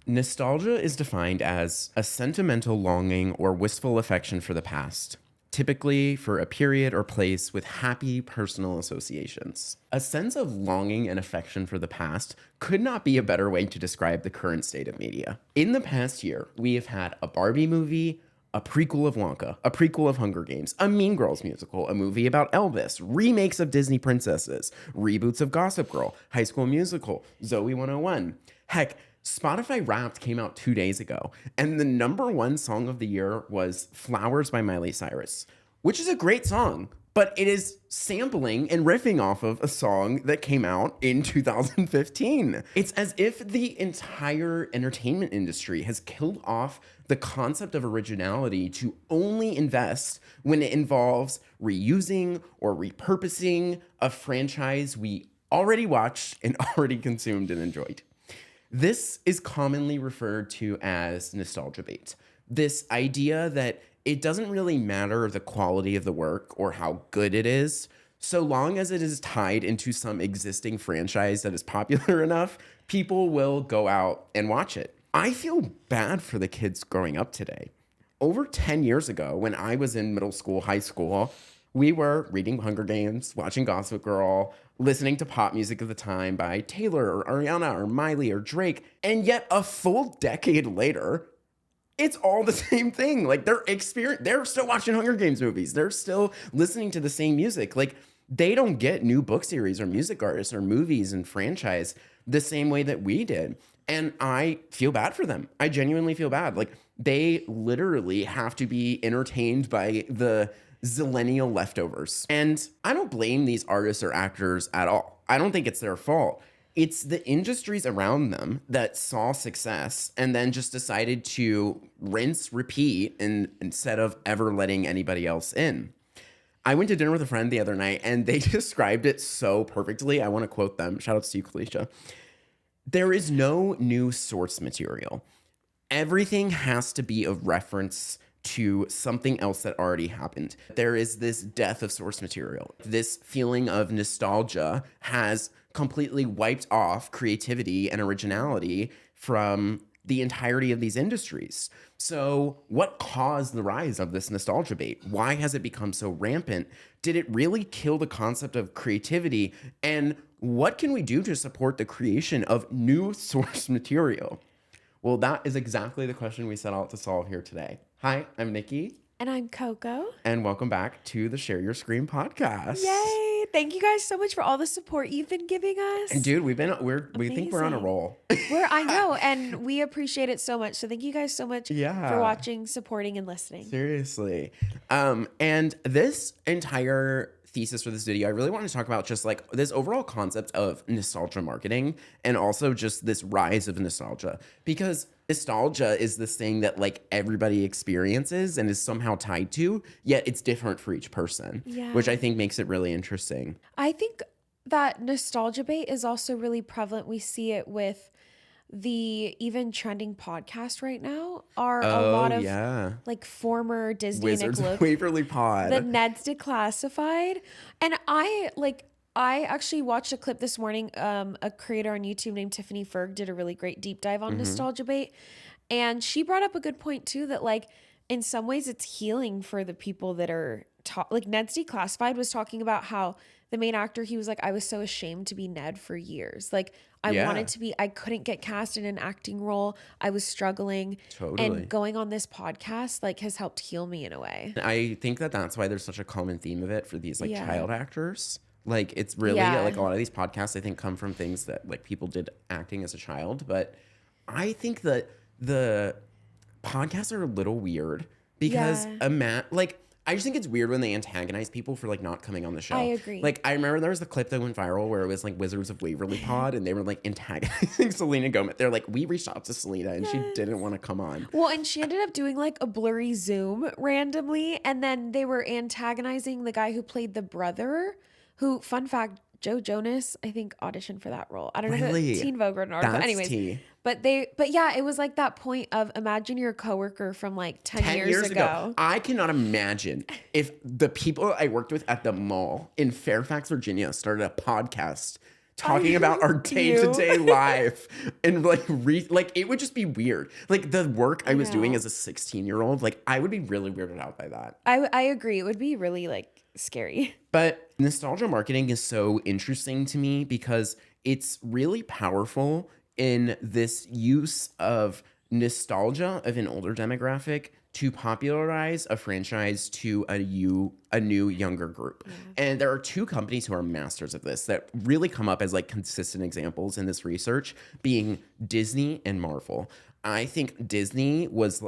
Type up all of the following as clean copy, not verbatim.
Nostalgia is defined as a sentimental longing or wistful affection for the past, typically for a period or place with happy personal associations. A sense of longing and affection for the past could not be a better way to describe the current state of media. In the past year, we have had a Barbie movie, a prequel of Wonka, a prequel of Hunger Games, a Mean Girls musical, a movie about Elvis, remakes of Disney princesses, reboots of Gossip Girl, High School Musical, Zoe 101. Heck, Spotify Wrapped came out 2 days ago, and the #1 song of the year was Flowers by Miley Cyrus, which is a great song, but it is sampling and riffing off of a song that came out in 2015. It's as if the entire entertainment industry has killed off the concept of originality to only invest when it involves reusing or repurposing a franchise we already watched and already consumed and enjoyed. This is commonly referred to as nostalgia bait. This idea that it doesn't really matter the quality of the work or how good it is, so long as it is tied into some existing franchise that is popular enough, people will go out and watch it. I feel bad for the kids growing up today. Over 10 years ago, when I was in middle school, high school, we were reading Hunger Games, watching Gossip Girl, listening to pop music of the time by Taylor or Ariana or Miley or Drake. And yet a full decade later, it's all the same thing. Like they're still watching Hunger Games movies. They're still listening to the same music. Like they don't get new book series or music artists or movies and franchise the same way that we did. And I feel bad for them. I genuinely feel bad. Like they literally have to be entertained by the zillennial leftovers. And I don't blame these artists or actors at all. I don't think it's their fault. It's the industries around them that saw success and then just decided to rinse, repeat, instead of ever letting anybody else in. I went to dinner with a friend the other night and they described it so perfectly. I want to quote them. Shout out to you, Kalisha. There is no new source material. Everything has to be a reference to something else that already happened. There is this death of source material. This feeling of nostalgia has completely wiped off creativity and originality from the entirety of these industries. So what caused the rise of this nostalgia bait? Why has it become so rampant? Did it really kill the concept of creativity? And what can we do to support the creation of new source material? Well, that is exactly the question we set out to solve here today. Hi, I'm Nikki. And I'm Coco. And welcome back to the Share Your Screen podcast. Yay! Thank you guys so much for all the support you've been giving us. And dude, we think we're on a roll. I know, and we appreciate it so much. So thank you guys so much for watching, supporting, and listening. Seriously. And this entire thesis for this video, I really wanted to talk about just like this overall concept of nostalgia marketing and also just this rise of nostalgia, because nostalgia is this thing that like everybody experiences and is somehow tied to, yet it's different for each person, which I think makes it really interesting. I think that nostalgia bait is also really prevalent. We see it with the even trending podcast right now are a lot of like former Disney Wizards of Waverly Pod, the Ned's Declassified. And I actually watched a clip this morning. A creator on YouTube named Tiffany Ferg did a really great deep dive on nostalgia bait. And she brought up a good point too, that like in some ways it's healing for the people that are like Ned's Declassified was talking about how the main actor, he was like, I was so ashamed to be Ned for years. Like I couldn't get cast in an acting role. I was struggling. Totally. And going on this podcast like has helped heal me in a way. I think that that's why there's such a common theme of it for these like child actors. Like it's really like a lot of these podcasts I think come from things that like people did acting as a child. But I think that the podcasts are a little weird because I just think it's weird when they antagonize people for like not coming on the show. I agree. Like I remember there was the clip that went viral where it was like Wizards of Waverly Pod and they were like antagonizing Selena Gomez. They're like, we reached out to Selena and she didn't want to come on. Well, and she ended up doing like a blurry Zoom randomly, and then they were antagonizing the guy who played the brother, who, fun fact, Joe Jonas, I think, auditioned for that role. I don't know if Teen Vogue wrote an article. Anyways, but yeah, it was like that point of imagine your coworker from like 10 years ago. I cannot imagine if the people I worked with at the mall in Fairfax, Virginia started a podcast talking about our day-to-day life and like it would just be weird. Like the work I was doing as a 16-year-old, like I would be really weirded out by that. I agree. It would be really like scary. But nostalgia marketing is so interesting to me because it's really powerful in this use of nostalgia of an older demographic to popularize a franchise to a new younger group. Yeah. And there are two companies who are masters of this that really come up as like consistent examples in this research, being Disney and Marvel. I think Disney was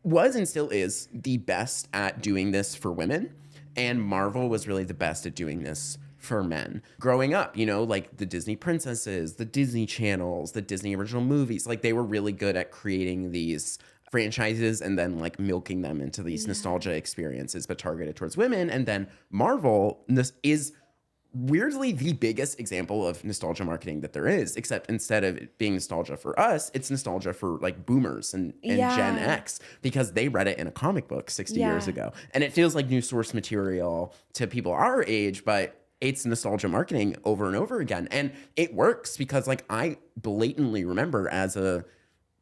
and still is the best at doing this for women, and Marvel was really the best at doing this for men. Growing up, you know, like the Disney princesses, the Disney channels, the Disney original movies, like they were really good at creating these franchises and then like milking them into these nostalgia experiences, but targeted towards women. And then Marvel is weirdly the biggest example of nostalgia marketing that there is, except instead of it being nostalgia for us, it's nostalgia for like boomers and Gen X, because they read it in a comic book 60 years ago. And it feels like new source material to people our age, but it's nostalgia marketing over and over again. And it works because like I blatantly remember as a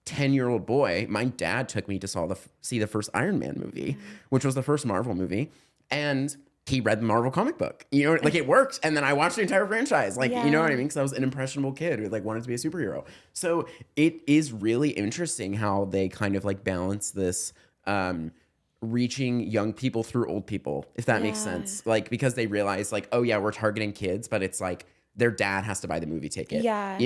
10-year-old boy, my dad took me to see the first Iron Man movie, which was the first Marvel movie. And he read the Marvel comic book, you know, like it worked. And then I watched the entire franchise, like, you know what I mean? Because I was an impressionable kid who like wanted to be a superhero. So it is really interesting how they kind of like balance this, reaching young people through old people, if that makes sense. Like, because they realize like, oh yeah, we're targeting kids, but it's like their dad has to buy the movie ticket. Yeah.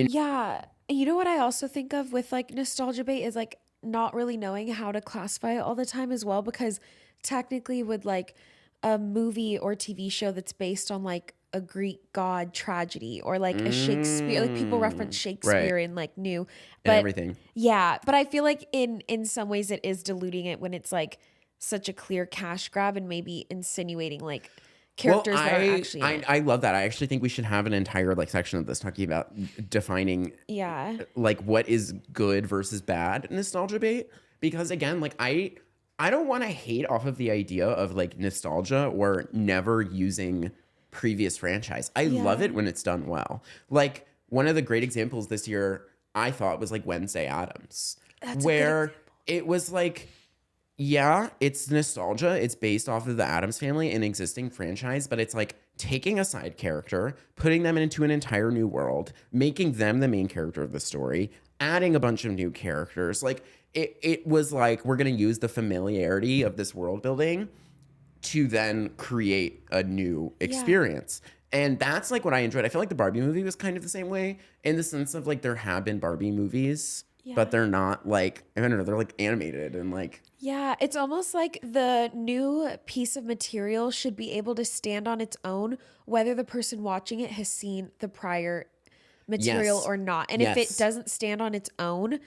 You know what I also think of with like nostalgia bait is like not really knowing how to classify it all the time as well, because technically with like a movie or TV show that's based on like a Greek god tragedy or like a Shakespeare, like people reference Shakespeare in like new, but and everything. Yeah. But I feel like in some ways it is diluting it when it's like such a clear cash grab and maybe insinuating like characters that are actually I love that. I actually think we should have an entire like section of this talking about defining like what is good versus bad nostalgia bait, because again, like I don't want to hate off of the idea of like nostalgia or never using previous franchise. I love it when it's done well. Like one of the great examples this year I thought was like Wednesday Addams. That's where it was like, yeah, it's nostalgia. It's based off of the Addams Family, an existing franchise, but it's like taking a side character, putting them into an entire new world, making them the main character of the story, adding a bunch of new characters. Like it was like, we're going to use the familiarity of this world building to then create a new experience. And that's like what I enjoyed. I feel like the Barbie movie was kind of the same way, in the sense of like there have been Barbie movies, but they're not like, I don't know, they're like animated and like. Yeah, it's almost like the new piece of material should be able to stand on its own, whether the person watching it has seen the prior material or not. And if it doesn't stand on its own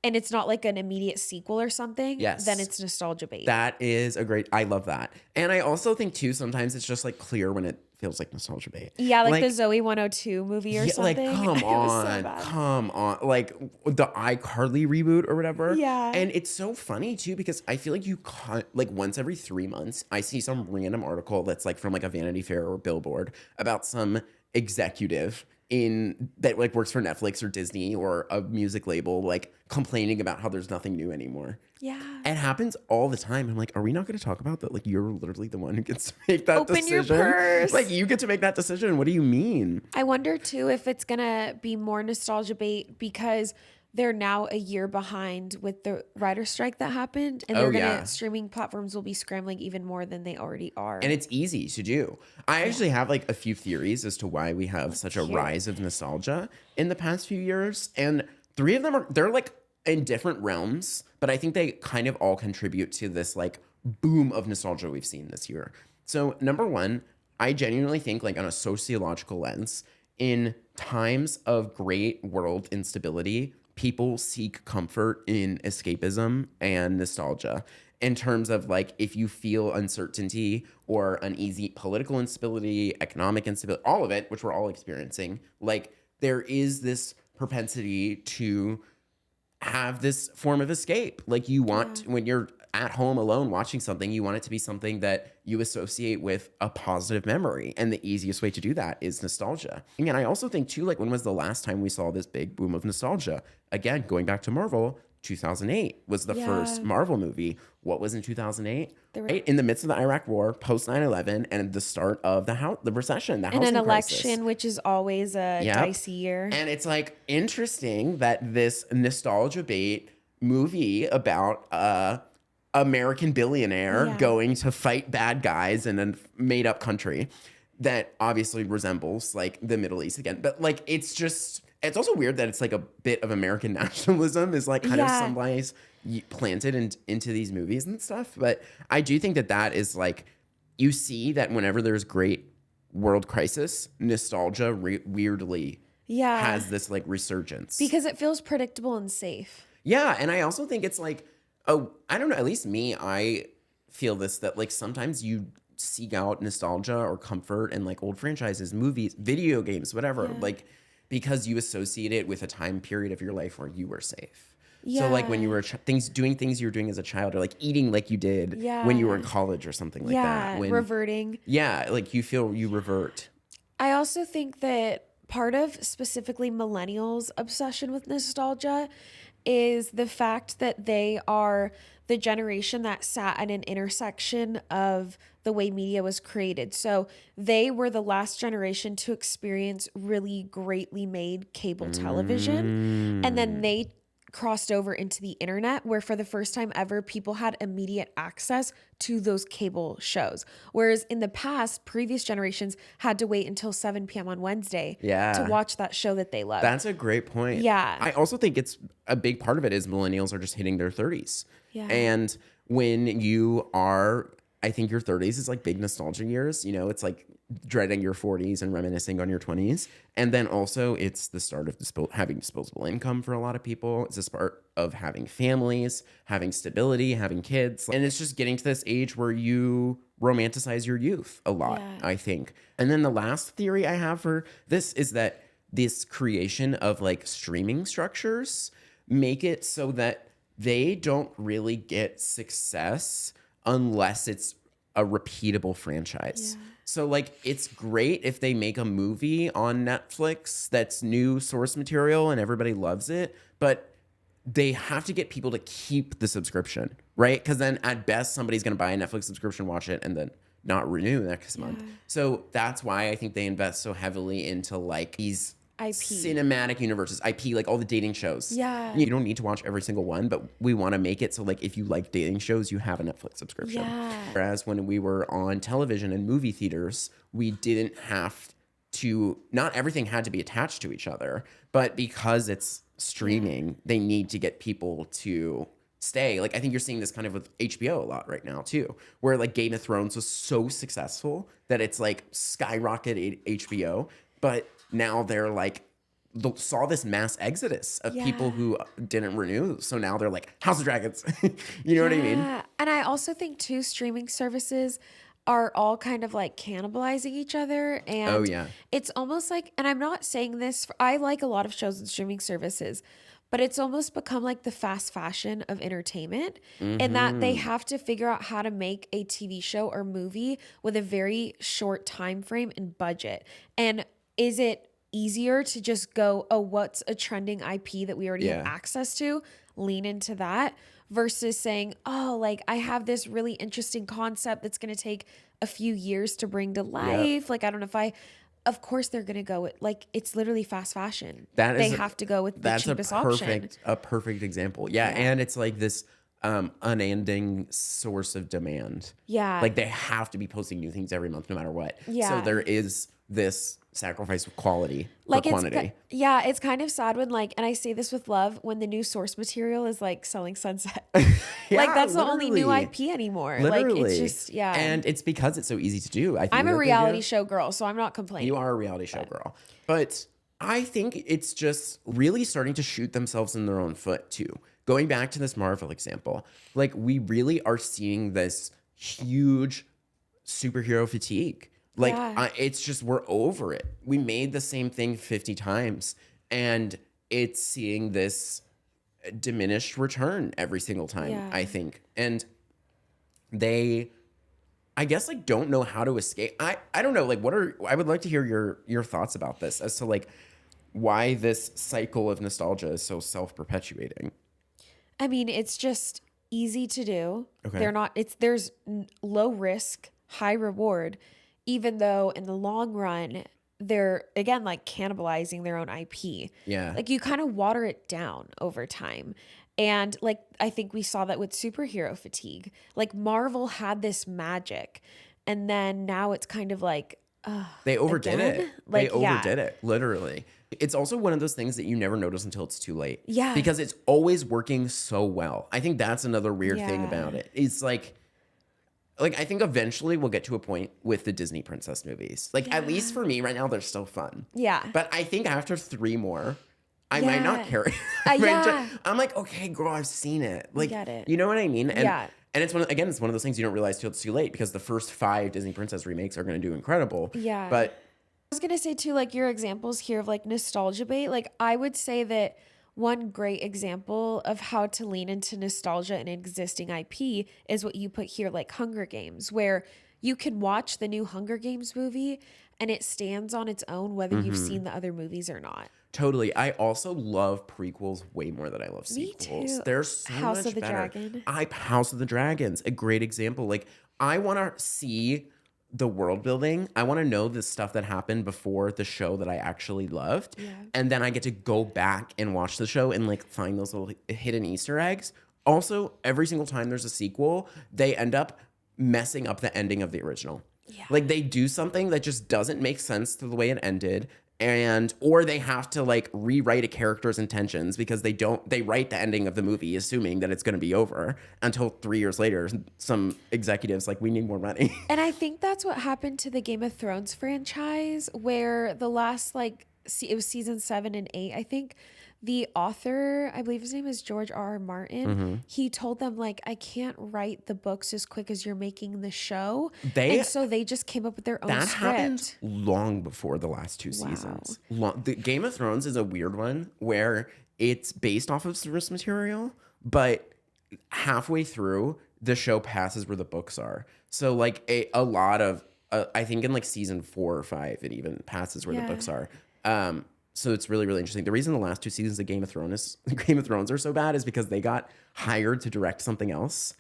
and it's not like an immediate sequel or something, then it's nostalgia bait. That is I love that. And I also think too, sometimes it's just like clear when it feels like nostalgia bait. Yeah, like the Zoe 102 movie or something. Like, come on. Like the iCarly reboot or whatever. Yeah. And it's so funny too, because I feel like you can't, like once every 3 months, I see some random article that's like from like a Vanity Fair or Billboard about some executive that like works for Netflix or Disney or a music label, like complaining about how there's nothing new anymore. Yeah. It happens all the time. I'm like, are we not going to talk about that? Like, you're literally the one who gets to make that decision. Open your purse. Like, you get to make that decision. What do you mean? I wonder too if it's going to be more nostalgia bait because they're now a year behind with the writer strike that happened, and streaming platforms will be scrambling even more than they already are. And it's easy to do. I actually have like a few theories as to why we have such a rise of nostalgia in the past few years. And 3 of them they're like in different realms, but I think they kind of all contribute to this like boom of nostalgia we've seen this year. So number 1, I genuinely think like on a sociological lens, in times of great world instability, people seek comfort in escapism and nostalgia. In terms of like, if you feel uncertainty or uneasy political instability, economic instability, all of it, which we're all experiencing, like there is this propensity to have this form of escape. Like you want, when you're at home alone watching something, you want it to be something that you associate with a positive memory. And the easiest way to do that is nostalgia. And I also think too, like when was the last time we saw this big boom of nostalgia? Again, going back to Marvel, 2008 was the first Marvel movie. What was in 2008? Right in the midst of the Iraq War, post 9/11, and the start of the recession, the housing and an crisis. election, which is always a dicey year. And it's like interesting that this nostalgia bait movie about American billionaire going to fight bad guys in a made up country that obviously resembles like the Middle East again. But like it's also weird that it's like a bit of American nationalism is like kind of somebody's planted into these movies and stuff. But I do think that is like, you see that whenever there's great world crisis, nostalgia weirdly has this like resurgence. Because it feels predictable and safe. Yeah. And I also think it's like, I don't know, at least me, I feel this, that like sometimes you seek out nostalgia or comfort in like old franchises, movies, video games, whatever, like because you associate it with a time period of your life where you were safe. So like when you were doing things you were doing as a child, or like eating like you did when you were in college or something like that. When, reverting. Yeah, like you revert. I also think that part of specifically millennials' obsession with nostalgia is the fact that they are the generation that sat at an intersection of the way media was created. So they were the last generation to experience really greatly made cable television. And then they crossed over into the internet, where for the first time ever, people had immediate access to those cable shows. Whereas in the past, previous generations had to wait until 7 p.m. on Wednesday to watch that show that they loved. That's a great point. Yeah. I also think it's a big part of it is millennials are just hitting their 30s. Yeah. And when you are, I think your 30s is like big nostalgia years. You know, it's like dreading your 40s and reminiscing on your 20s. And then also it's the start of having disposable income for a lot of people. It's the start of having families, having stability, having kids. And it's just getting to this age where you romanticize your youth a lot, I think. And then the last theory I have for this is that this creation of like streaming structures make it so that they don't really get success unless it's a repeatable franchise. Yeah. So like it's great if they make a movie on Netflix that's new source material and everybody loves it, but they have to get people to keep the subscription, right? Because then at best somebody's going to buy a Netflix subscription, watch it, and then not renew next month. So that's why I think they invest so heavily into like these IP. Cinematic universes, IP, like all the dating shows. Yeah. You don't need to watch every single one, but we want to make it so like if you like dating shows, you have a Netflix subscription. Yeah. Whereas when we were on television and movie theaters, we didn't have to, not everything had to be attached to each other, but because it's streaming, they need to get people to stay. Like I think you're seeing this kind of with HBO a lot right now too, where like Game of Thrones was so successful that it's like skyrocketed HBO, but now they're like, saw this mass exodus of people who didn't renew. So now they're like, House of Dragons. You know what I mean? And I also think too, streaming services are all kind of like cannibalizing each other. And it's almost like, and I'm not saying this, I like a lot of shows and streaming services, but it's almost become like the fast fashion of entertainment, in that they have to figure out how to make a TV show or movie with a very short time frame and budget. And is it easier to just go, oh, what's a trending IP that we already have access to? Lean into that versus saying, oh, like I have this really interesting concept that's going to take a few years to bring to life. Like, I don't know if of course they're going to go with, like, it's literally fast fashion. They have to go with the cheapest option. A perfect example. Yeah. And it's like this unending source of demand. Yeah. Like they have to be posting new things every month, no matter what. Yeah. So there is this sacrifice of quality for quantity. It's kind of sad when like, and I say this with love, when the new source material is like selling Sunset. Like that's the only new IP anymore. Literally. Like it's just, And it's because it's so easy to do. I'm a reality show girl, so I'm not complaining. You are a reality show girl. But I think it's just really starting to shoot themselves in their own foot too. Going back to this Marvel example, like we really are seeing this huge superhero fatigue. Like it's just, we're over it. We made the same thing 50 times and it's seeing this diminished return every single time, I think. And they, I guess, like, don't know how to escape. I don't know, like, I would like to hear your thoughts about this as to, like, why this cycle of nostalgia is so self-perpetuating. I mean, it's just easy to do. Okay. There's low risk, high reward, even though in the long run, they're again like cannibalizing their own IP. Yeah. Like you kind of water it down over time. And like I think we saw that with superhero fatigue. Like Marvel had this magic, and then now it's kind of like They overdid again? it. Like, They yeah. overdid it, literally. It's also one of those things that you never notice until it's too late. Yeah. Because it's always working so well. I think that's another weird thing Yeah. about it. It's like I think eventually we'll get to a point with the Disney princess movies. Like at least for me right now, they're still fun. Yeah. But I think after 3 more, I might not Yeah. care. Yeah. I'm like, okay, girl, I've seen it. Like, get it. you know what I mean? And, Yeah. And it's one of those things you don't realize till it's too late because the first 5 Disney princess remakes are going to do incredible. Yeah. But I was going to say too, like your examples here of like nostalgia bait, like I would say that one great example of how to lean into nostalgia in existing IP is what you put here, like Hunger Games, where you can watch the new Hunger Games movie and it stands on its own, whether you've seen the other movies or not. totally. I also love prequels way more than I love Me sequels. too. They're so House much of the better. Dragon. House of the Dragons, a great example. Like, I want to see the world building. I want to know the stuff that happened before the show that I actually loved. Yeah. And then I get to go back and watch the show and like find those little hidden Easter eggs. Also, every single time there's a sequel, they end up messing up the ending of the original. Yeah. Like they do something that just doesn't make sense to the way it ended. Or they have to like rewrite a character's intentions because they write the ending of the movie assuming that it's going to be over until 3 years later some executives like, we need more money. And I think that's what happened to the Game of Thrones franchise, where the last it was season 7 and 8, I think. The author, I believe his name is George R. R. Martin, he told them, like, I can't write the books as quick as you're making the show. And so they just came up with their own That script. happened long before the last 2 seasons. The Game of Thrones is a weird one where it's based off of source material, but halfway through, the show passes where the books are. So, like, a lot of, I think in, like, season 4 or 5, it even passes where the books are. So it's really, really interesting. The reason the last 2 seasons of Game of Thrones are so bad is because they got hired to direct something else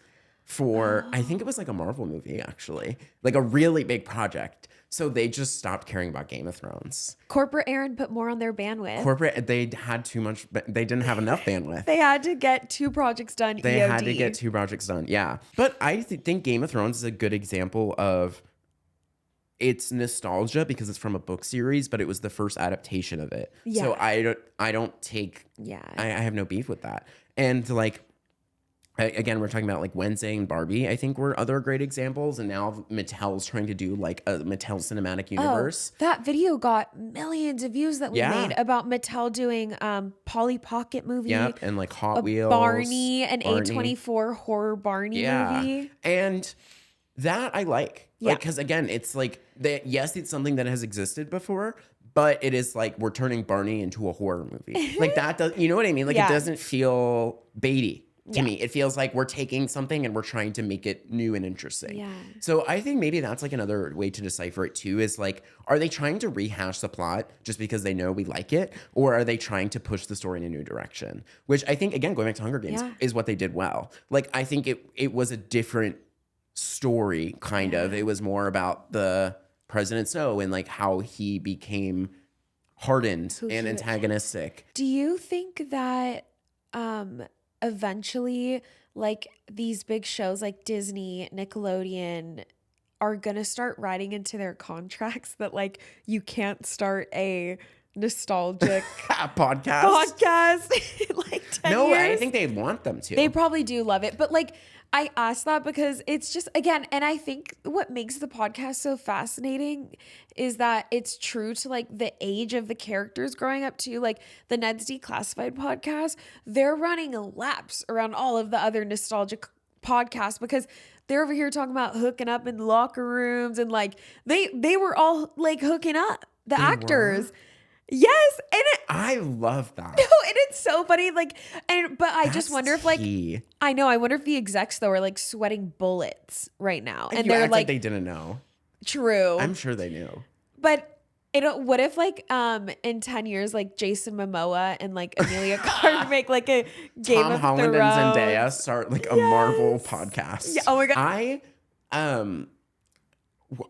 for, I think it was like a Marvel movie, actually. Like a really big project. So they just stopped caring about Game of Thrones. Corporate Aaron put more on their bandwidth. They had too much, they didn't have enough bandwidth. They had to get 2 projects done. They EOD. had to get 2 projects done, yeah. But I think Game of Thrones is a good example of, it's nostalgia because it's from a book series, but it was the first adaptation of it. Yeah. So I don't take, I have no beef with that. And like, again, we're talking about like Wednesday and Barbie, I think were other great examples. And now Mattel's trying to do like a Mattel cinematic universe. Oh, that video got millions of views that we made about Mattel doing Polly Pocket movie. Yep, and like Hot Wheels. Barney, an A24 horror Barney movie. And that I like. Yeah. Like, because again, it's like, yes, it's something that has existed before, but it is like we're turning Barney into a horror movie. Like that does, you know what I mean? Like it doesn't feel baity to me. It feels like we're taking something and we're trying to make it new and interesting. Yeah. So I think maybe that's like another way to decipher it too, is like, are they trying to rehash the plot just because they know we like it? Or are they trying to push the story in a new direction? Which I think, again, going back to Hunger Games, is what they did well. Like, I think it was a different story, kind of. It was more about the President Snow and like how he became hardened and antagonistic. Do you think that eventually like these big shows like Disney, Nickelodeon are gonna start writing into their contracts that like you can't start a nostalgic podcast in like 10 No, years? I think they want them to. They probably do love it. But like, I asked that because it's just, again, and I think what makes the podcast so fascinating is that it's true to like the age of the characters growing up too. Like the Ned's Declassified podcast, they're running laps around all of the other nostalgic podcasts because they're over here talking about hooking up in locker rooms and like they were all like hooking up, the actors. Yes, and I love that. no, and it's so funny. Like, but I just That's wonder if like tea. I know. I wonder if the execs though are like sweating bullets right now, and You they're act like, they didn't know. true. I'm sure they knew. But what if like in 10 years like Jason Momoa and like Amelia Clark make like a Game Tom of Holland Thrones? and Zendaya start like a Marvel podcast. Yeah. Oh my god. I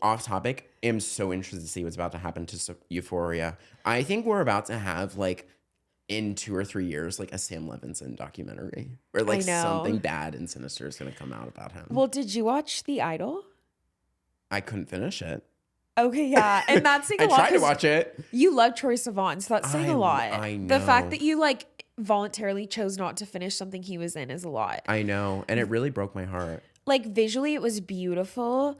off topic, am so interested to see what's about to happen to Euphoria. I think we're about to have like in 2 or 3 years like a Sam Levinson documentary where like something bad and sinister is going to come out about him. Well, did you watch The Idol? I couldn't finish it. Okay, yeah, and that's saying a lot. I tried to watch it. You love Troye Sivan, so that's saying a lot. I know. The fact that you like voluntarily chose not to finish something he was in is a lot. I know, and it really broke my heart. Like visually, it was beautiful.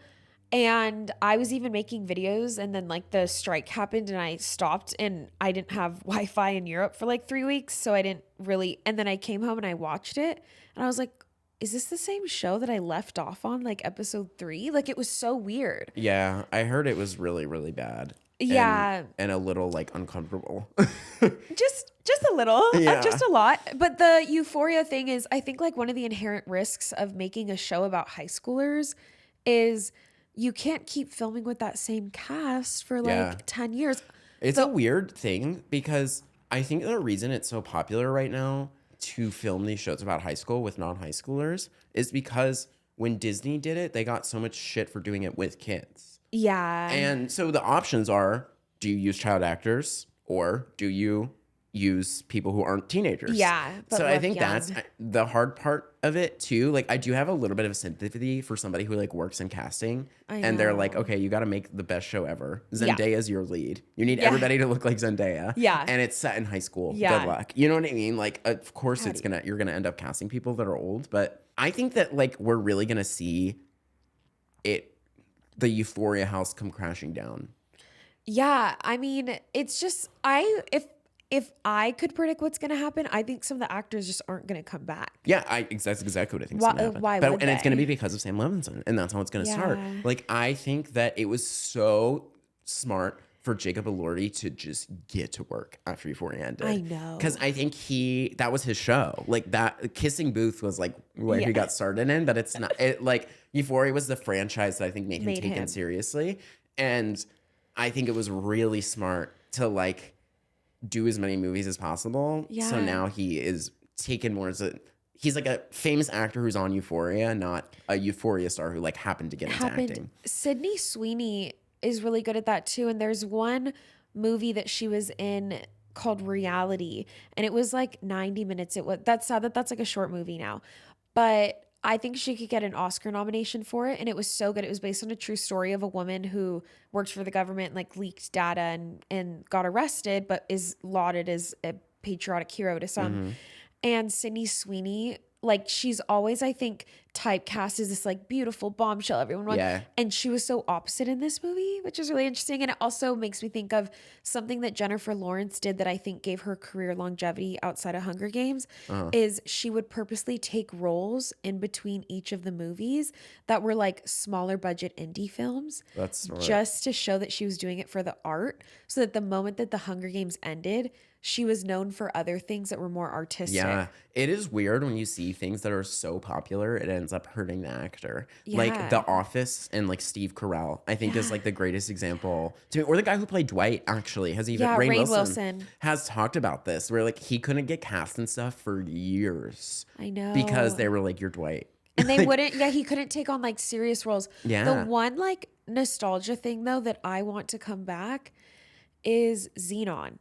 And I was even making videos, and then like the strike happened and I stopped, and I didn't have Wi-Fi in Europe for like 3 weeks. So I didn't really, and then I came home and I watched it and I was like, is this the same show that I left off on like episode 3? Like it was so weird. Yeah, I heard it was really, really bad. Yeah. And a little like uncomfortable. just a little, Yeah. just a lot. But the Euphoria thing is, I think like one of the inherent risks of making a show about high schoolers is you can't keep filming with that same cast for like 10 years. It's a weird thing because I think the reason it's so popular right now to film these shows about high school with non-high schoolers is because when Disney did it, they got so much shit for doing it with kids. Yeah. And so the options are, do you use child actors or do you use people who aren't teenagers? Yeah. So I think that's the hard part of it too. Like I do have a little bit of sympathy for somebody who like works in casting and they're like, okay, you got to make the best show ever. Zendaya is your lead. You need everybody to look like Zendaya. Yeah. And it's set in high school. Yeah. Good luck. You know what I mean? Like, of course you're going to end up casting people that are old, but I think that like we're really going to see the Euphoria house come crashing down. Yeah. I mean, it's just, if I could predict what's going to happen, I think some of the actors just aren't going to come back. Yeah, that's exactly what I think is going to happen. Why but, would and they? it's going to be because of Sam Levinson, and that's how it's going to start. Like, I think that it was so smart for Jacob Elordi to just get to work after Euphoria ended. I know. Because I think that was his show. Like, that Kissing Booth was like where he got started in, but it's not. Like, Euphoria was the franchise that I think made him taken seriously. And I think it was really smart to like do as many movies as possible. Yeah. So now he is taken more as he's like a famous actor who's on Euphoria, not a Euphoria star who like happened to get into acting. Sydney Sweeney is really good at that too. And there's one movie that she was in called Reality, and it was like 90 minutes. That's sad that that's like a short movie now, but I think she could get an Oscar nomination for it. And it was so good. It was based on a true story of a woman who worked for the government, like leaked data and got arrested, but is lauded as a patriotic hero to some. Mm-hmm. And Sydney Sweeney, like she's always, I think, typecast as this like beautiful bombshell everyone wants. Yeah. And she was so opposite in this movie, which is really interesting. And it also makes me think of something that Jennifer Lawrence did that I think gave her career longevity outside of Hunger Games, is she would purposely take roles in between each of the movies that were like smaller budget indie films. That's smart. Just to show that she was doing it for the art, so that the moment that the Hunger Games ended, she was known for other things that were more artistic. Yeah, it is weird when you see things that are so popular, it ends up hurting the actor. Yeah. Like The Office and like Steve Carell, I think is like the greatest example to me. Or the guy who played Dwight actually has even, Rainn Wilson has talked about this, where like he couldn't get cast and stuff for years. I know. Because they were like, you're Dwight. And they wouldn't, he couldn't take on like serious roles. Yeah. The one like nostalgia thing though that I want to come back is Xenon.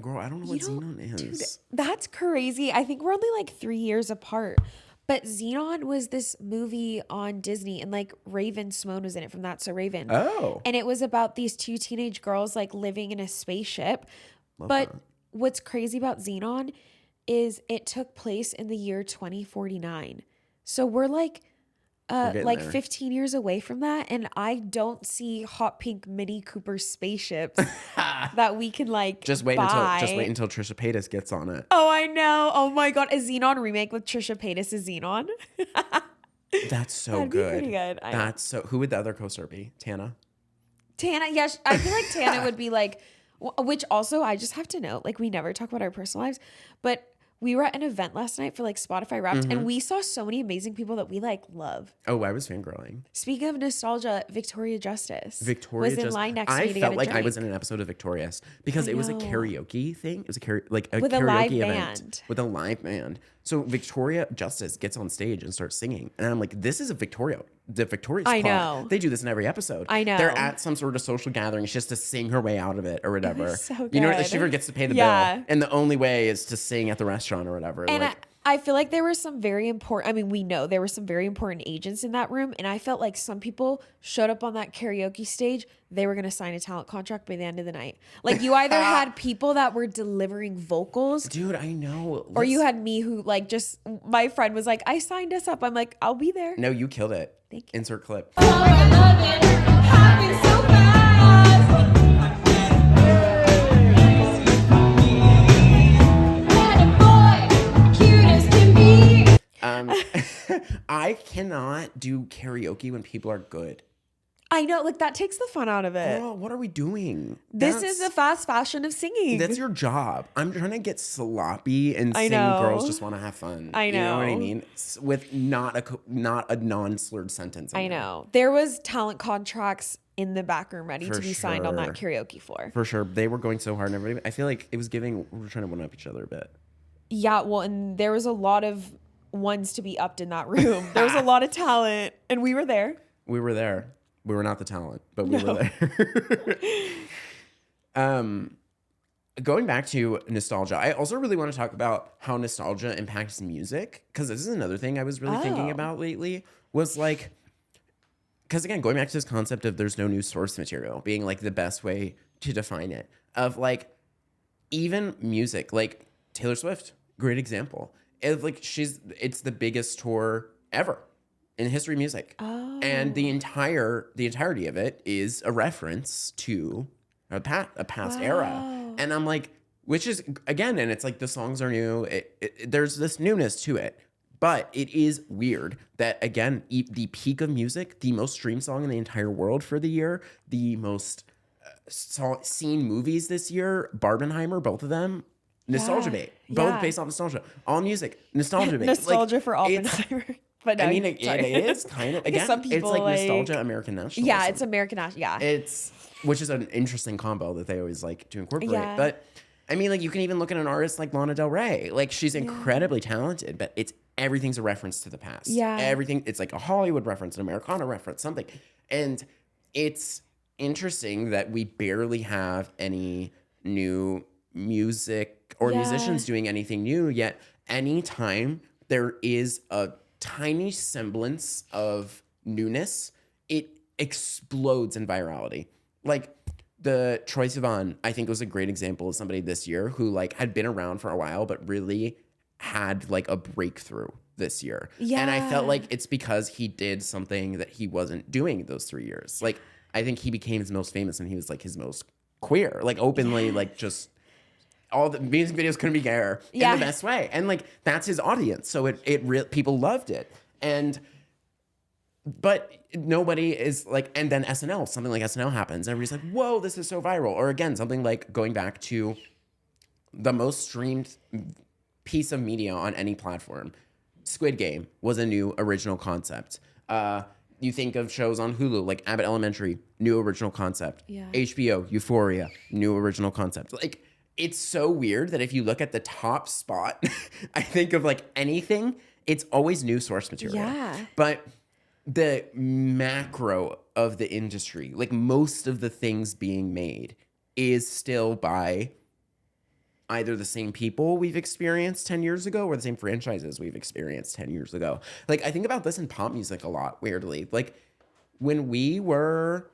Girl, I don't know what Xenon is. Dude, that's crazy. I think we're only like 3 years apart. But Xenon was this movie on Disney, and like Raven Simone was in it from That's So Raven. Oh. And it was about these 2 teenage girls like living in a spaceship. But what's crazy about Xenon is it took place in the year 2049. So we're like 15 years away from that, and I don't see hot pink Mini Cooper spaceships that we can like just wait buy. until Trisha Paytas gets on it. Oh, I know. Oh my god, a Xenon remake with Trisha Paytas as Xenon. That's so That'd good. Be pretty good. That's so. Who would the other co-star be? Tana. Yeah, I feel like Tana would be like Which also, I just have to note, like, we never talk about our personal lives, but we were at an event last night for like Spotify Wrapped, and we saw so many amazing people that we like love. Oh, I was fangirling. Speaking of nostalgia, Victoria Justice Victoria was in just, line next to I me to get felt a like drink. I was in an episode of Victorious because I it was a know. karaoke thing. It was a With a karaoke live event band. with a live band. So Victoria Justice gets on stage and starts singing, and I'm like, "This is the Victorious I part." know. They do this in every episode. I know. They're at some sort of social gathering. She has to sing her way out of it or whatever. so You know, good. she forgets to pay the Yeah. bill, and the only way is to sing at the restaurant or whatever. And like, I feel like there were some very important, I mean, we know there were some very important agents in that room. And I felt like some people showed up on that karaoke stage. They were going to sign a talent contract by the end of the night. Like, you either had people that were delivering vocals, dude, I know. or you had me who, like, just, my friend was like, I signed us up. I'm like, I'll be there. No, you killed it. Thank you. Insert clip. I cannot do karaoke when people are good. I know, like, that takes the fun out of it. Girl, what are we doing? This is the fast fashion of singing. That's your job. I'm trying to get sloppy and I sing know. Girls Just Want to Have Fun. I You know what I know. mean? With not a non-slurred sentence. I know. There was talent contracts in the back room ready For to be signed on that sure. karaoke floor. For sure. They were going so hard and everybody. I feel like it was giving, we were trying to one up each other a bit. Yeah, well, and there was a lot of ones to be upped in that room. There was a lot of talent, and we were there. We were there. We were not the talent, but we were there. Going back to nostalgia, I also really want to talk about how nostalgia impacts music, because this is another thing I was really thinking about lately, was like, because again, going back to this concept of there's no new source material being like the best way to define it, of like even music, like Taylor Swift, great example. It's the biggest tour ever in history of music. And the entirety of it is a reference to a past era. And I'm like, which is, again, and it's like the songs are new. There's this newness to it. But it is weird that, again, the peak of music, the most streamed song in the entire world for the year, the most seen movies this year, Barbenheimer, both of them, nostalgia bait. Both based off nostalgia. All music, nostalgia bait. Nostalgia for Oppenheimer. But no, I mean, it is kind of, again, some people it's like nostalgia, American nationalism. Yeah, it's American national. Yeah. Which is an interesting combo that they always like to incorporate. Yeah. But I mean, like, you can even look at an artist like Lana Del Rey. Like, she's incredibly talented, but everything's a reference to the past. Yeah. Everything, it's like a Hollywood reference, an Americana reference, something. And it's interesting that we barely have any new music or musicians doing anything new, yet anytime there is a tiny semblance of newness, it explodes in virality. Like the Troye Sivan, I think, was a great example of somebody this year who like had been around for a while, but really had like a breakthrough this year. Yeah. And I felt like it's because he did something that he wasn't doing those 3 years. Like, I think he became his most famous when he was like his most queer, like openly, like just all the music videos couldn't be gayer in the best way. And like, that's his audience. So people loved it. But nobody is like, and then SNL, something like SNL happens. Everybody's like, whoa, this is so viral. Or again, something like going back to the most streamed piece of media on any platform. Squid Game was a new original concept. You think of shows on Hulu like Abbott Elementary, new original concept. Yeah. HBO, Euphoria, new original concept. Like, it's so weird that if you look at the top spot, I think of like anything, it's always new source material. Yeah. But the macro of the industry, like most of the things being made, is still by either the same people we've experienced 10 years ago or the same franchises we've experienced 10 years ago. Like, I think about this in pop music a lot, weirdly. Like, when we were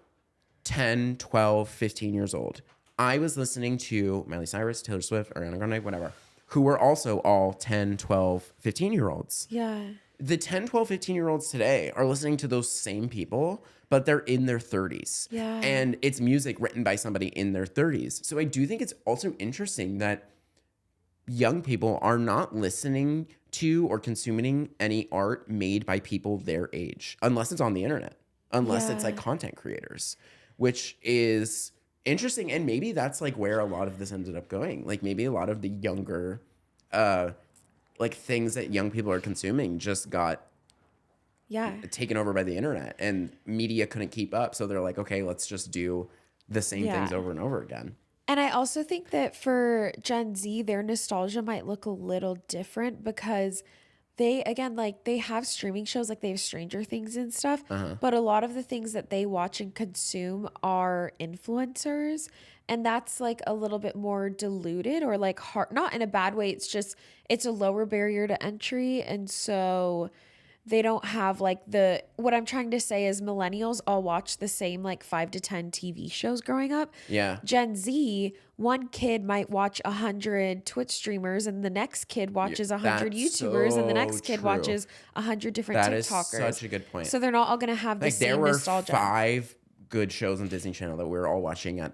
10, 12, 15 years old, I was listening to Miley Cyrus, Taylor Swift, Ariana Grande, whatever, who were also all 10, 12, 15-year-olds. Yeah. The 10, 12, 15-year-olds today are listening to those same people, but they're in their 30s. Yeah. And it's music written by somebody in their 30s. So I do think it's also interesting that young people are not listening to or consuming any art made by people their age, unless it's on the internet, unless it's like content creators, which is Interesting. And maybe that's like where a lot of this ended up going. Like maybe a lot of the younger like things that young people are consuming just got Yeah. taken over by the internet and media couldn't keep up. So they're like, okay, let's just do the same things Yeah. over and over again. And I also think that for Gen Z, their nostalgia might look a little different because they, again, like they have streaming shows, like they have Stranger Things and stuff, but a lot of the things that they watch and consume are influencers. And that's like a little bit more diluted or like hard, not in a bad way. It's just, it's a lower barrier to entry. And so they don't have like what I'm trying to say is millennials all watch the same like 5 to 10 TV shows growing up. Yeah. Gen Z, one kid might watch 100 Twitch streamers and the next kid watches 100 That's YouTubers and the next so kid true. watches 100 different That is TikTokers. such a good point. So they're not all going to have the Like there same were nostalgia. 5 good shows on Disney Channel that we were all watching at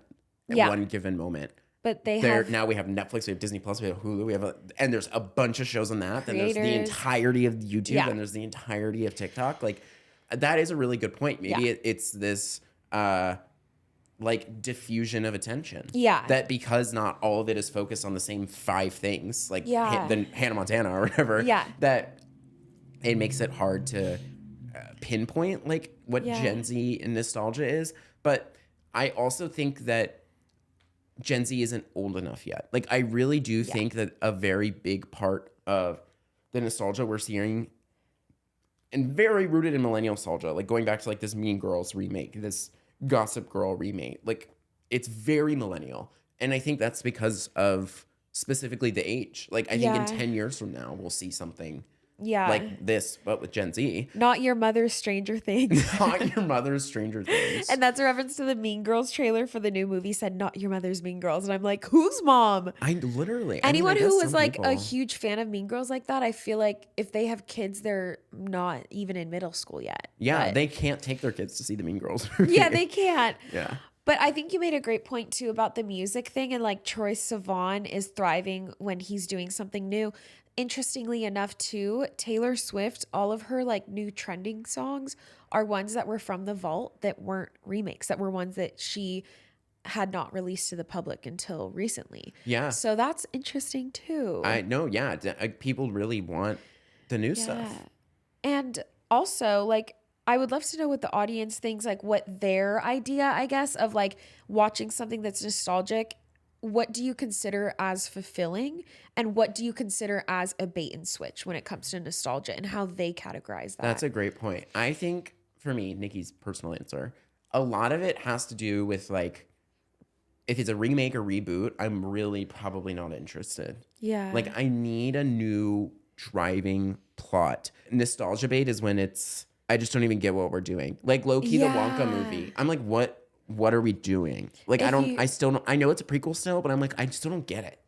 Yeah. one given moment. But they There have now we have Netflix, we have Disney Plus, we have Hulu, we have and there's a bunch of shows on that. Then there's the Creators. entirety of YouTube, Yeah. and there's the entirety of TikTok. Like that is a really good point. Maybe Yeah. it's this like diffusion of attention. Yeah. That because not all of it is focused on the same 5 things, like Yeah. than Hannah Montana or whatever. Yeah. That it makes it hard to pinpoint like what Yeah. Gen Z and nostalgia is. But I also think that Gen Z isn't old enough yet. Like I really do think that a very big part of the nostalgia we're seeing and very rooted in millennial nostalgia, like going back to like this Mean Girls remake, this Gossip Girl remake, like it's very millennial. And I think that's because of specifically the age. Like I think in 10 years from now, we'll see something like this, but with Gen Z. Not your mother's Stranger Things. Not your mother's Stranger Things. And that's a reference to the Mean Girls trailer for the new movie said, not your mother's Mean Girls. And I'm like, whose mom? Anyone who was like a huge fan of Mean Girls like that, I feel like if they have kids, they're not even in middle school yet. Yeah, But- they can't take their kids to see the Mean Girls. yeah, they can't. Yeah. But I think you made a great point too about the music thing and like Troye Sivan is thriving when he's doing something new. Interestingly enough too, Taylor Swift, all of her like new trending songs are ones that were from the vault that weren't remakes, that were ones that she had not released to the public until recently. Yeah. So that's interesting too. I know, yeah. People really want the new stuff. And also, like, I would love to know what the audience thinks, like what their idea, I guess, of like watching something that's nostalgic. What do you consider as fulfilling? And what do you consider as a bait and switch when it comes to nostalgia and how they categorize that? That's a great point. I think for me, Nikki's personal answer, a lot of it has to do with like, if it's a remake or reboot, I'm really probably not interested. Yeah. Like I need a new driving plot. Nostalgia bait is when I just don't even get what we're doing. Like low-key, the Wonka movie. I'm like, what are we doing? Like, I know it's a prequel still, but I'm like, I still don't get it.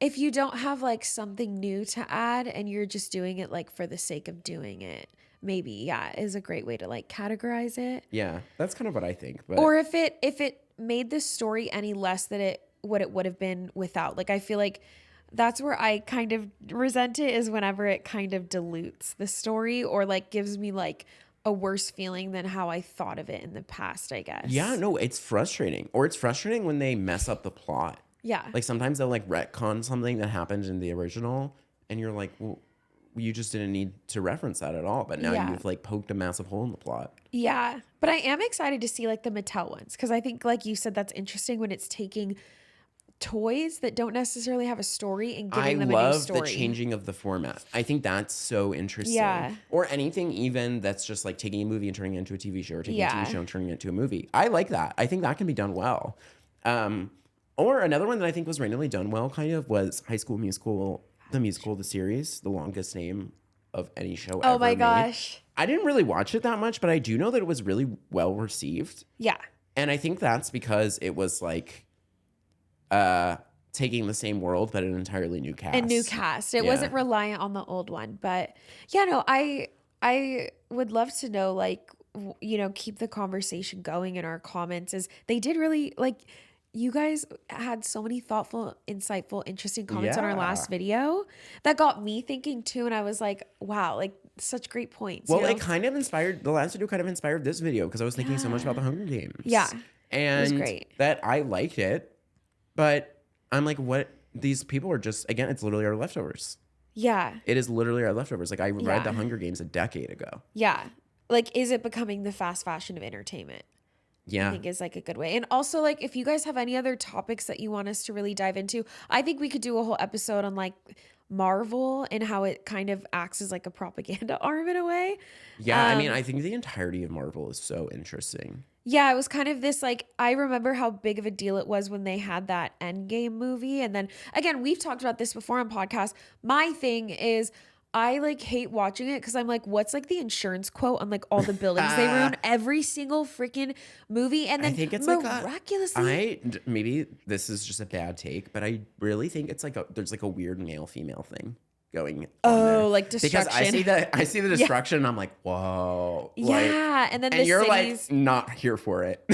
If you don't have like something new to add and you're just doing it like for the sake of doing it, maybe, is a great way to like categorize it. Yeah, that's kind of what I think. But Or if it made the story any less than what it would have been without. Like I feel like that's where I kind of resent it, is whenever it kind of dilutes the story or like gives me like a worse feeling than how I thought of it in the past, I guess. yeah, no, it's frustrating. Or it's frustrating when they mess up the plot. Yeah. Like sometimes they'll like retcon something that happened in the original, and you're like, well, you just didn't need to reference that at all. But now you've like poked a massive hole in the plot. Yeah. But I am excited to see like the Mattel ones, because I think, like you said, that's interesting when it's taking toys that don't necessarily have a story and giving them a new story. I love the changing of the format. I think that's so interesting. Yeah. Or anything even that's just like taking a movie and turning it into a TV show, or taking a TV show and turning it into a movie. I like that. I think that can be done well. Or another one that I think was randomly done well kind of was High School Musical, the series, the longest name of any show ever Oh my made. gosh. I didn't really watch it that much, but I do know that it was really well received. Yeah. And I think that's because it was like taking the same world but an entirely new cast. A new cast. It wasn't reliant on the old one. But yeah, no, I would love to know, like, keep the conversation going in our comments. Is they did really, like, you guys had so many thoughtful, insightful, interesting comments on our last video that got me thinking too. And I was like, wow, like such great points. Well, it kind of inspired, the last video kind of inspired this video because I was thinking so much about the Hunger Games. Yeah. and great. that I liked it, but I'm like, what? These people are just, again, it's literally our leftovers. Yeah. It is literally our leftovers. Like I read Yeah. The Hunger Games a decade ago. Yeah. Like, is it becoming the fast fashion of entertainment? Yeah. I think is like a good way. And also, like, if you guys have any other topics that you want us to really dive into, I think we could do a whole episode on like Marvel and how it kind of acts as like a propaganda arm in a way. Yeah, I mean, I think the entirety of Marvel is so interesting. Yeah, it was kind of this like, I remember how big of a deal it was when they had that Endgame movie. And then again, we've talked about this before on podcasts. My thing is, I like hate watching it because I'm like, what's like the insurance quote on like all the buildings they ruin every single freaking movie, and then I think it's miraculously, maybe this is just a bad take, but I really think it's like there's like a weird male female thing going on there. like destruction. Because I see the destruction and I'm like, whoa. Yeah, and then the you're cities, like not here for it.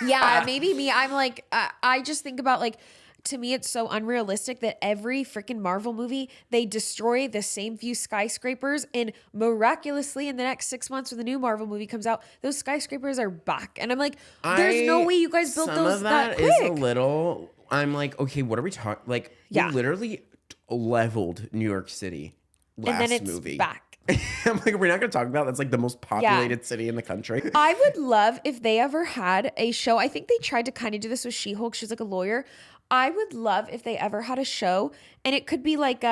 yeah, maybe me. I'm like, I just think about like, to me, it's so unrealistic that every freaking Marvel movie, they destroy the same few skyscrapers, and miraculously in the next 6 months when the new Marvel movie comes out, those skyscrapers are back. And I'm like, there's no way you guys built those that quick. Is a little, I'm like, okay, what are we talking? Like, we literally leveled New York City last and then it's movie. back. I'm like, we're not going to talk about that's like the most populated city in the country. I would love if they ever had a show. I think they tried to kind of do this with She-Hulk. She's like a lawyer. I would love if they ever had a show, and it could be like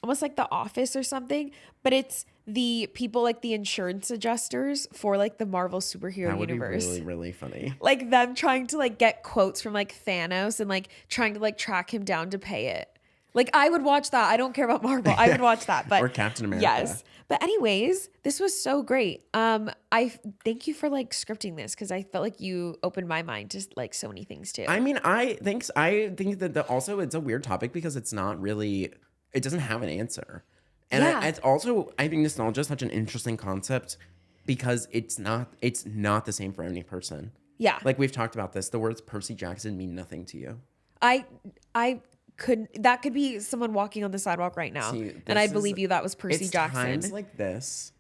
almost like The Office or something, but it's the people like the insurance adjusters for like the Marvel superhero universe. That would be really, really funny. Like them trying to like get quotes from like Thanos and like trying to like track him down to pay it. Like, I would watch that. I don't care about Marvel. I would watch that. But or Captain America. Yes. But anyways, this was so great. I thank you for like scripting this, because I felt like you opened my mind to like so many things too. I mean, I think that also it's a weird topic because it's not really, it doesn't have an answer. And it's also, I think nostalgia is such an interesting concept because it's not the same for any person. Yeah. Like we've talked about this, the words Percy Jackson mean nothing to you. That could be someone walking on the sidewalk right now, and I believe you that was Percy Jackson. Times like this,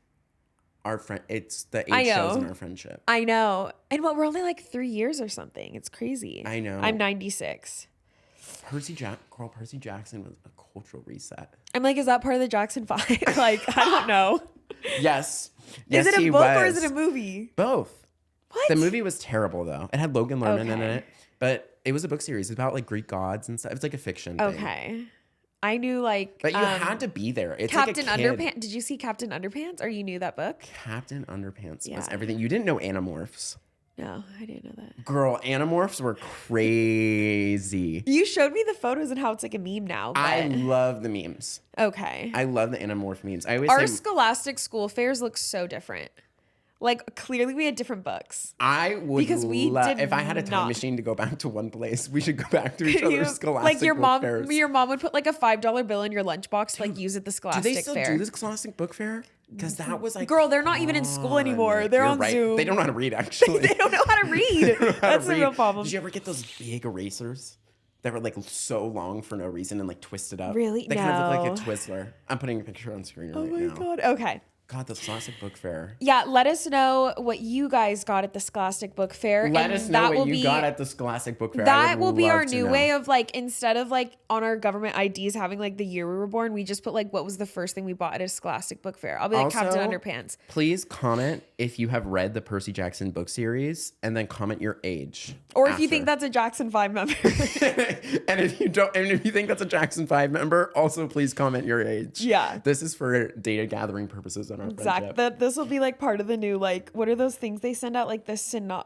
it's the age shows in our friendship. I know. And we're only like 3 years or something. It's crazy. I know. I'm 96. Percy Jackson was a cultural reset. I'm like, is that part of the Jackson 5? Like, I don't know. Yes. Is it a book or is it a movie? Both. What? The movie was terrible though. It had Logan Lerman in it, but it was a book series about like Greek gods and stuff. It's like a fiction thing. Okay. I knew like, but you had to be there. It's Captain like a kid. Underpants. Did you see Captain Underpants? Or you knew that book? Captain Underpants was everything. You didn't know Animorphs. No, I didn't know that. Girl, Animorphs were crazy. You showed me the photos and how it's like a meme now. But... I love the memes. Okay. I love the Animorph memes. Our Scholastic school fairs look so different. Like, clearly we had different books. I would because if I had a time machine to go back to one place, we should go back to each other's Scholastic book fairs. Like your mom would put like a $5 bill in your lunchbox to like use at the Scholastic fair. Do they still do this Scholastic book fair? Because that was like, girl, they're not even in school anymore. They're on Zoom. They don't know how to read, actually. They don't know how to read. That's the real problem. Did you ever get those big erasers that were like so long for no reason and like twisted up? Really? They kind of look like a Twizzler. I'm putting a picture on screen right now. Oh my God. Okay. God, the Scholastic Book Fair. Yeah, let us know what you guys got at the Scholastic Book Fair. Let us know what you got at the Scholastic Book Fair. That will be our new way of like, instead of like on our government IDs having like the year we were born, we just put like what was the first thing we bought at a Scholastic Book Fair. I'll be like also, Captain Underpants. Please comment if you have read the Percy Jackson book series and then comment your age. Or if you think that's a Jackson 5 member. And if you think that's a Jackson 5 member, also please comment your age. Yeah. This is for data gathering purposes on our friendship. This will be like part of the new, like, what are those things they send out? Like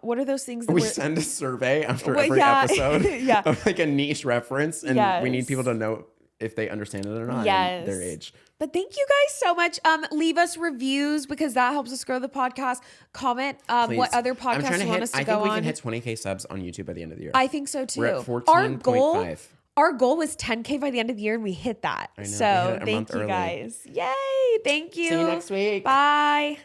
what are those things? We send a survey after every episode of like a niche reference. And we need people to know if they understand it or not. And their age. But thank you guys so much. Leave us reviews because that helps us grow the podcast. Comment what other podcasts you want us to go on. I think we can hit 20K subs on YouTube by the end of the year. I think so too. We're at 14.5. Our goal was 10K by the end of the year, and we hit that. I know, so thank you guys. Yay. Thank you. See you next week. Bye.